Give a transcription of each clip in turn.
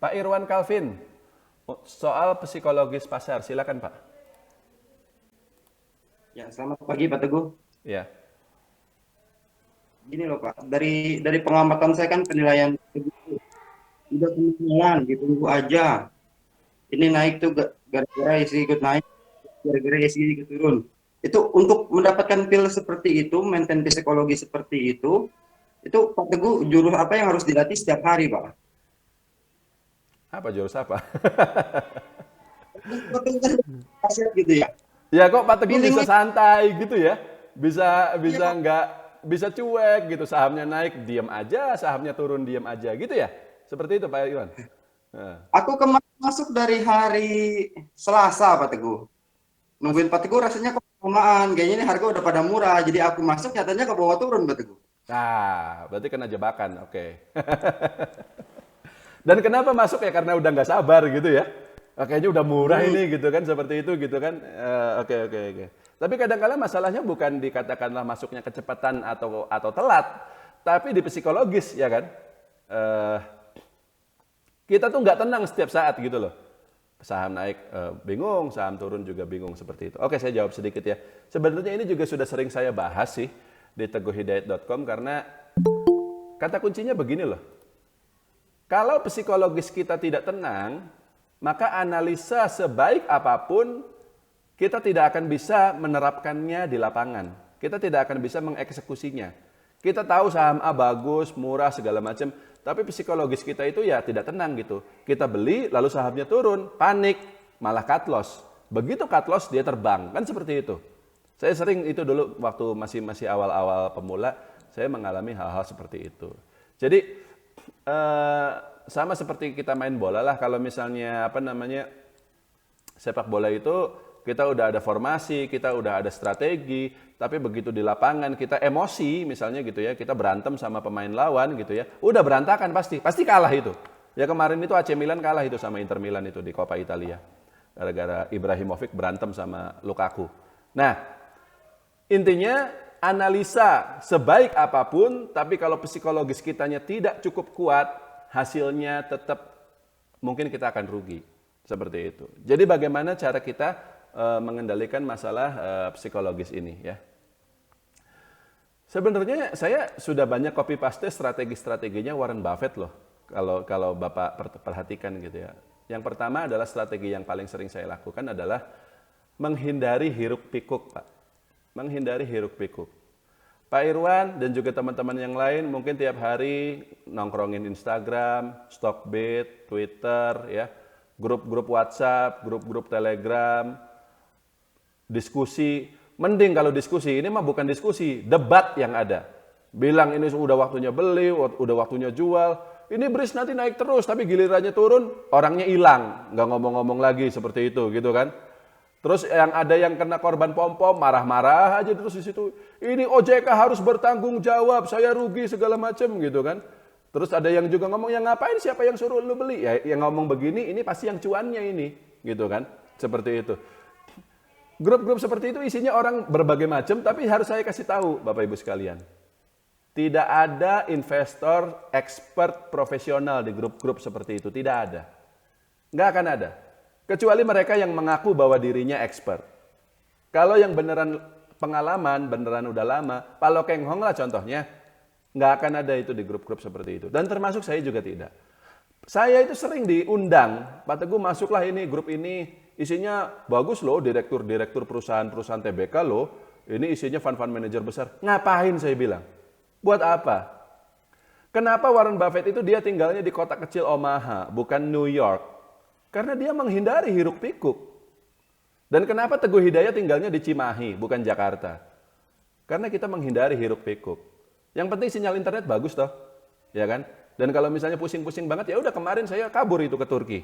Pak Irwan Calvin, soal psikologis pasar, silakan Pak. Ya, selamat pagi Pak Teguh. Ya, Gini loh Pak, dari pengamatan saya kan penilaian Teguh udah kemungkinan ditunggu aja. Ini naik tuh gara-gara isi ikut naik, gara-gara isi ikut turun. Itu untuk mendapatkan feel seperti itu, maintain psikologi seperti itu Pak Teguh jurus apa yang harus dilatih setiap hari Pak? apa jurus apa? Pak Teguh kan pasir gitu ya. Ya kok Pak Teguh bisa Feelingnya santai gitu ya? Bisa iya bisa Pak. nggak bisa cuek gitu, sahamnya naik diam aja, sahamnya turun diam aja gitu ya? Seperti itu Pak Irwan. Nah. Aku kemarin masuk dari hari Selasa Pak Teguh. Nungguin Pak Teguh rasanya kok kelamaan. Kayaknya ini harga udah pada murah. Jadi aku masuk nyatanya ke bawah turun Pak Teguh. Nah, berarti kena jebakan, oke. Dan kenapa masuk ya? Karena udah nggak sabar gitu ya. Kayaknya udah murah Hmm. ini gitu kan, seperti itu gitu kan. Oke, oke, oke. Tapi kadang-kala masalahnya bukan dikatakanlah masuknya kecepatan atau telat, tapi di psikologis ya kan. Eh, kita tuh nggak tenang setiap saat gitu loh. Saham naik bingung, saham turun juga bingung seperti itu. Oke, saya jawab sedikit ya. Sebenarnya ini juga sudah sering saya bahas sih di teguhhidayat.com karena kata kuncinya begini loh. Kalau psikologis kita tidak tenang, maka analisa sebaik apapun kita tidak akan bisa menerapkannya di lapangan. Kita tidak akan bisa mengeksekusinya. Kita tahu saham A bagus, murah segala macam, tapi psikologis kita itu ya tidak tenang gitu. Kita beli lalu sahamnya turun, panik, malah cut loss. Begitu cut loss dia terbang, kan seperti itu. Saya sering itu dulu waktu masih awal-awal pemula, saya mengalami hal-hal seperti itu. Jadi sama seperti kita main bola lah, kalau misalnya sepak bola itu kita udah ada formasi, kita udah ada strategi, tapi begitu di lapangan kita emosi misalnya gitu ya, kita berantem sama pemain lawan gitu ya, udah berantakan pasti kalah itu. Ya kemarin itu AC Milan kalah itu sama Inter Milan itu di Coppa Italia, gara-gara Ibrahimovic berantem sama Lukaku. Nah, intinya analisa sebaik apapun, tapi kalau psikologis kitanya tidak cukup kuat, hasilnya tetap mungkin kita akan rugi. Seperti itu. Jadi bagaimana cara kita mengendalikan masalah psikologis ini ya. Sebenarnya saya sudah banyak copy paste strategi-strateginya Warren Buffett loh. Kalau Bapak perhatikan gitu ya. Yang pertama adalah strategi yang paling sering saya lakukan adalah menghindari hiruk pikuk, Pak. Menghindari hiruk pikuk. Pak Irwan dan juga teman-teman yang lain mungkin tiap hari nongkrongin Instagram, Stockbit, Twitter, ya, grup-grup WhatsApp, grup-grup Telegram, diskusi. Mending kalau diskusi, ini mah bukan diskusi, debat yang ada. Bilang ini sudah waktunya beli, udah waktunya jual. Ini beris nanti naik terus, tapi gilirannya turun, orangnya hilang. Nggak ngomong-ngomong lagi seperti itu, gitu kan. Terus yang ada yang kena korban pom-pom, marah-marah aja terus di situ. Ini OJK harus bertanggung jawab, saya rugi segala macam gitu kan. Terus ada yang juga ngomong, ya ngapain siapa yang suruh lu beli? Ya yang ngomong begini, ini pasti yang cuannya ini, gitu kan. Seperti itu. Grup-grup seperti itu isinya orang berbagai macam, tapi harus saya kasih tahu Bapak Ibu sekalian. Tidak ada investor expert profesional di grup-grup seperti itu, tidak ada. Nggak akan ada. Kecuali mereka yang mengaku bahwa dirinya expert. Kalau yang beneran pengalaman, beneran udah lama, Pak Lo Keng Hong lah contohnya, nggak akan ada itu di grup-grup seperti itu. Dan termasuk saya juga tidak. Saya itu sering diundang, Pak Teguh masuklah ini, grup ini, isinya bagus loh, direktur-direktur perusahaan-perusahaan TBK loh, ini isinya fund-fund manager besar. Ngapain saya bilang? Buat apa? Kenapa Warren Buffett itu dia tinggalnya di kota kecil Omaha, bukan New York? Karena dia menghindari hiruk pikuk. Dan kenapa Teguh Hidayat tinggalnya di Cimahi, bukan Jakarta? Karena kita menghindari hiruk pikuk. Yang penting sinyal internet bagus toh, ya kan? Dan kalau misalnya pusing-pusing banget, ya udah kemarin saya kabur itu ke Turki.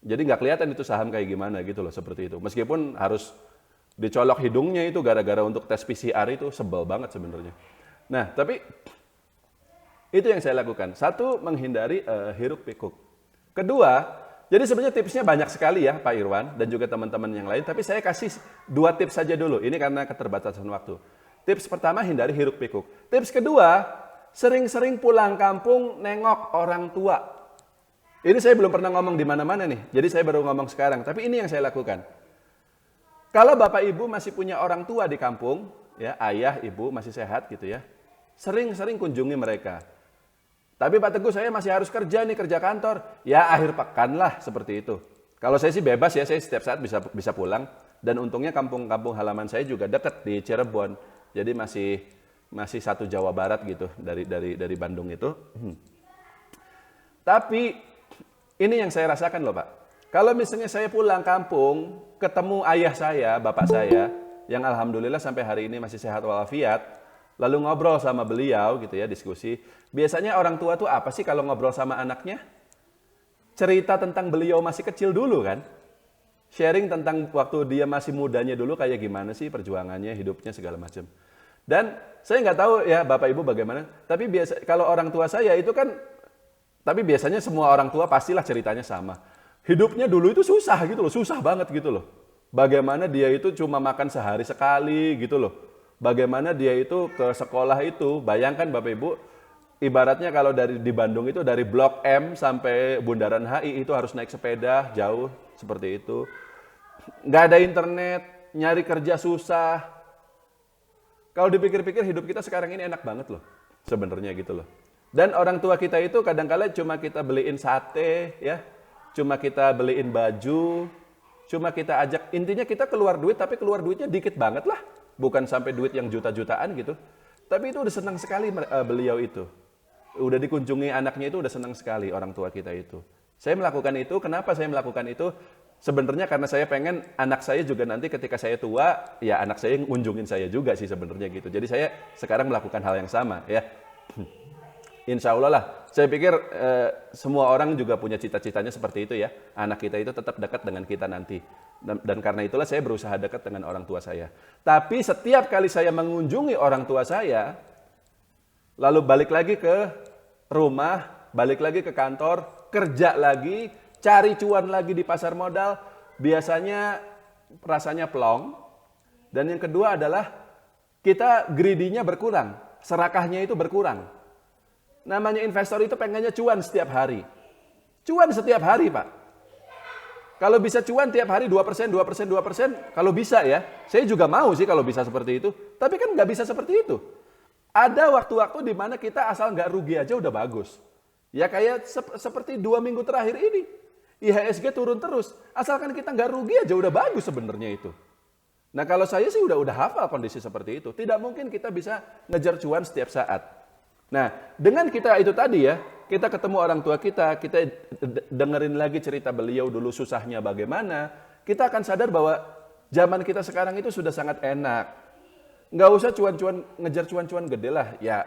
Jadi nggak kelihatan itu saham kayak gimana gitu loh, seperti itu. Meskipun harus dicolok hidungnya itu gara-gara untuk tes PCR itu sebel banget sebenarnya. Nah, tapi itu yang saya lakukan. Satu, menghindari hiruk pikuk. Kedua, jadi sebenarnya tipsnya banyak sekali ya Pak Irwan dan juga teman-teman yang lain. Tapi saya kasih 2 tips saja dulu. Ini karena keterbatasan waktu. Tips pertama, hindari hiruk pikuk. Tips kedua, sering-sering pulang kampung nengok orang tua. Ini saya belum pernah ngomong di mana-mana nih. Jadi saya baru ngomong sekarang. Tapi ini yang saya lakukan. Kalau Bapak Ibu masih punya orang tua di kampung, ya ayah, ibu masih sehat gitu ya, sering-sering kunjungi mereka. Tapi Pak Teguh saya masih harus kerja nih, kerja kantor. Ya akhir pekan lah seperti itu. Kalau saya sih bebas ya, saya setiap saat bisa pulang. Dan untungnya kampung-kampung halaman saya juga dekat di Cirebon. Jadi masih satu Jawa Barat gitu dari Bandung itu. Tapi ini yang saya rasakan loh Pak. Kalau misalnya saya pulang kampung, ketemu ayah saya, bapak saya, yang alhamdulillah sampai hari ini masih sehat walafiat, lalu ngobrol sama beliau gitu ya, diskusi. Biasanya orang tua tuh apa sih kalau ngobrol sama anaknya? Cerita tentang beliau masih kecil dulu kan? Sharing tentang waktu dia masih mudanya dulu kayak gimana sih perjuangannya, hidupnya segala macam. Dan saya nggak tahu ya Bapak Ibu bagaimana, tapi kalau orang tua saya itu kan, tapi biasanya semua orang tua pastilah ceritanya sama. Hidupnya dulu itu susah gitu loh, susah banget gitu loh. Bagaimana dia itu cuma makan sehari sekali gitu loh. Bagaimana dia itu ke sekolah itu, bayangkan Bapak Ibu, ibaratnya kalau di Bandung itu dari Blok M sampai Bundaran HI itu harus naik sepeda jauh seperti itu. Nggak ada internet, nyari kerja susah. Kalau dipikir-pikir hidup kita sekarang ini enak banget loh, sebenarnya gitu loh. Dan orang tua kita itu kadang-kala cuma kita beliin sate ya, cuma kita beliin baju, cuma kita ajak, intinya kita keluar duit, tapi keluar duitnya dikit banget lah. Bukan sampai duit yang juta-jutaan gitu. Tapi itu udah senang sekali beliau itu. Udah dikunjungi anaknya itu udah senang sekali orang tua kita itu. Saya melakukan itu, kenapa saya melakukan itu? Sebenarnya karena saya pengen anak saya juga nanti ketika saya tua, ya anak saya ngunjungin saya juga sih sebenarnya gitu. Jadi saya sekarang melakukan hal yang sama ya. Insya Allah lah, saya pikir semua orang juga punya cita-citanya seperti itu ya. Anak kita itu tetap dekat dengan kita nanti. Dan karena itulah saya berusaha dekat dengan orang tua saya. Tapi setiap kali saya mengunjungi orang tua saya, lalu balik lagi ke rumah, balik lagi ke kantor, kerja lagi, cari cuan lagi di pasar modal, biasanya rasanya plong. Dan yang kedua adalah kita greedy-nya berkurang, serakahnya itu berkurang. Namanya investor itu pengennya cuan setiap hari. Cuan setiap hari, Pak. Kalau bisa cuan tiap hari 2%, 2%, 2%, kalau bisa ya. Saya juga mau sih kalau bisa seperti itu. Tapi kan nggak bisa seperti itu. Ada waktu-waktu di mana kita asal nggak rugi aja udah bagus. Ya kayak seperti 2 minggu terakhir ini. IHSG turun terus. Asalkan kita nggak rugi aja udah bagus sebenarnya itu. Nah kalau saya sih udah hafal kondisi seperti itu. Tidak mungkin kita bisa ngejar cuan setiap saat. Nah, dengan kita itu tadi ya, kita ketemu orang tua kita dengerin lagi cerita beliau dulu susahnya bagaimana, kita akan sadar bahwa zaman kita sekarang itu sudah sangat enak. Nggak usah ngejar cuan-cuan gede lah. Ya,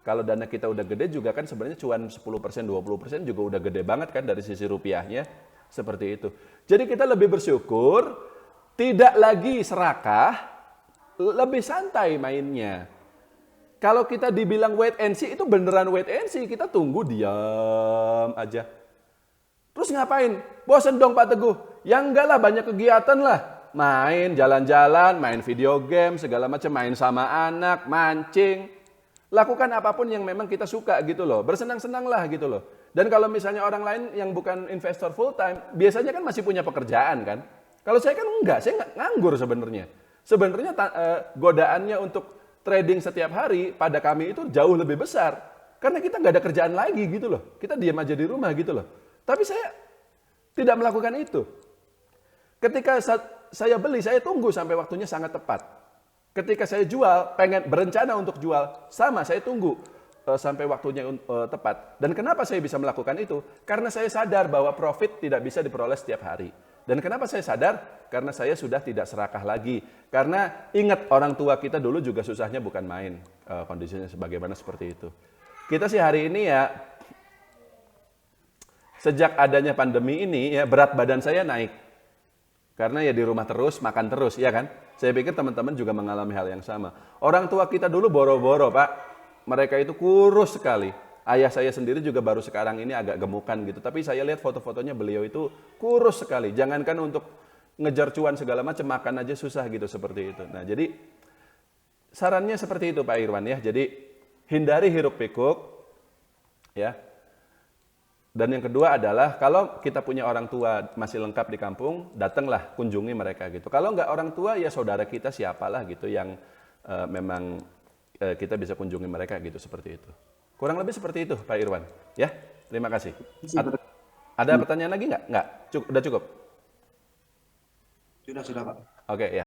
kalau dana kita udah gede juga kan sebenarnya cuan 10%, 20% juga udah gede banget kan dari sisi rupiahnya. Seperti itu. Jadi kita lebih bersyukur, tidak lagi serakah, lebih santai mainnya. Kalau kita dibilang wait and see, itu beneran wait and see. Kita tunggu diam aja. Terus ngapain? Bosen dong Pak Teguh. Ya enggak lah, banyak kegiatan lah. Main, jalan-jalan, main video game, segala macam. Main sama anak, mancing. Lakukan apapun yang memang kita suka gitu loh. Bersenang-senang lah gitu loh. Dan kalau misalnya orang lain yang bukan investor full time, biasanya kan masih punya pekerjaan kan. Kalau saya kan enggak, saya nggak nganggur sebenarnya. Sebenarnya godaannya untuk trading setiap hari pada kami itu jauh lebih besar. Karena kita nggak ada kerjaan lagi gitu loh. Kita diam aja di rumah gitu loh. Tapi saya tidak melakukan itu. Ketika saya beli, saya tunggu sampai waktunya sangat tepat. Ketika saya jual, pengen berencana untuk jual, sama saya tunggu sampai waktunya tepat. Dan kenapa saya bisa melakukan itu? Karena saya sadar bahwa profit tidak bisa diperoleh setiap hari. Dan kenapa saya sadar? Karena saya sudah tidak serakah lagi. Karena ingat orang tua kita dulu juga susahnya bukan main. Kondisinya sebagaimana seperti itu. Kita sih hari ini ya, sejak adanya pandemi ini ya berat badan saya naik. Karena ya di rumah terus, makan terus, ya kan? Saya pikir teman-teman juga mengalami hal yang sama. Orang tua kita dulu boro-boro, Pak. Mereka itu kurus sekali. Ayah saya sendiri juga baru sekarang ini agak gemukan gitu. Tapi saya lihat foto-fotonya beliau itu kurus sekali. Jangankan untuk ngejar cuan segala macam, makan aja susah gitu seperti itu. Nah jadi sarannya seperti itu Pak Irwan ya. Jadi hindari hiruk pikuk ya. Dan yang kedua adalah kalau kita punya orang tua masih lengkap di kampung, datanglah kunjungi mereka gitu. Kalau nggak orang tua ya saudara kita siapalah gitu yang memang kita bisa kunjungi mereka gitu seperti itu. Kurang lebih seperti itu Pak Irwan. Ya, terima kasih. Ada pertanyaan lagi nggak? Nggak? Udah cukup? Sudah Pak. Oke ya.